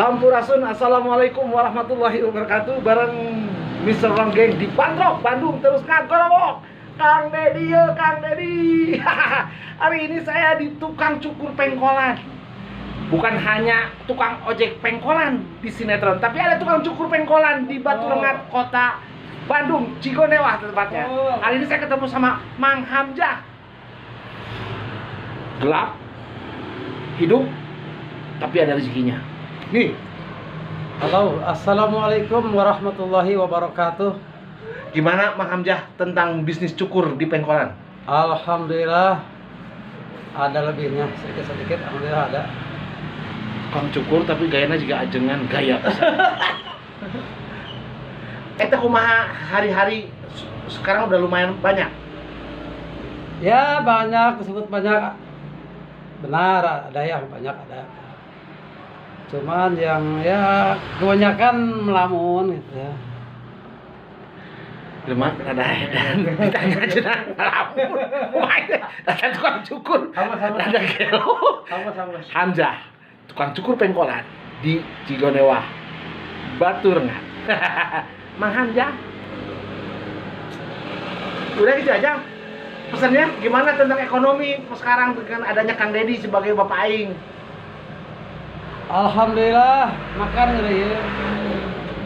Sampurasun, assalamualaikum warahmatullahi wabarakatuh. Bareng Mr. Ronggeng di Bandrok, Bandung. Terus ngagorowok Kang Dedi, Kang Dedi. Hari ini saya di tukang cukur pengkolan. Bukan hanya tukang ojek pengkolan di sinetron, tapi ada tukang cukur pengkolan di Batu Rengat, kota Bandung, Cigonewah tempatnya. Hari ini saya ketemu sama Mang Hamzah. Gelap, hidup, tapi ada rezekinya. Nih. Halo, assalamualaikum warahmatullahi wabarakatuh. Gimana Mang Hamzah tentang bisnis cukur di pengkolan? Alhamdulillah ada lebihnya sedikit-sedikit, alhamdulillah ada. Tukang cukur tapi gayanya juga ajengan gaya. Eta kumaha hari-hari sekarang udah lumayan banyak. Ya banyak, disebut banyak. Benar, ada yang banyak ada. Cuman yang ya kebanyakan melamun gitu ya. Lemah ada edan ditanya aja dah melamun. Ada tukang cukur. Ada gelo. Sama. Hamzah, tukang cukur pengkolan di Cigonewah, Batu Rengat. Mang Hamzah. Udah gitu aja. Pesannya gimana tentang ekonomi sekarang dengan adanya Kang Dedi sebagai bapak aing? Alhamdulillah makan ngeraya.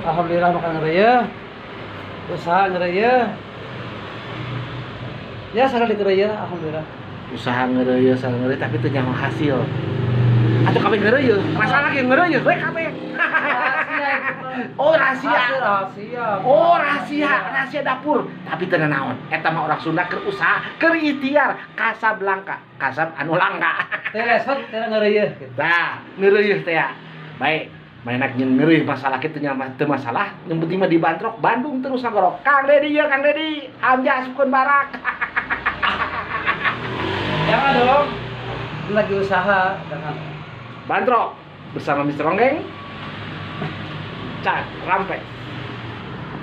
Alhamdulillah makan ngeraya. Usaha ngeraya. Ya sekali ngeraya, alhamdulillah. Usaha ngereuyeun tapi teu nyaho hasil. Atuh kabeh ngereuyeun, masalah ge ngereuyeun we kabeh. Oh rahasia. Oh rahasia dapur. Tapi teu naon, eta mah orang Sunda keur usaha, keur ikhtiar, Kasablanka, kasab anu langka. Teh lesot teh ngereuyeun. Tah, ngereuyeun teh ya. Baik, mainak nyen ngereuy masalah kitu nya mah teu masalah, yang penting mah di Bandrok, Bandung terus ngagorok. Kang Dedi ya, Kang Dedi. Hamzah asupkeun barak. Jangan dong. Lagi usaha dengan Bandrok bersama Mr. Ronggeng. Cak, rampe.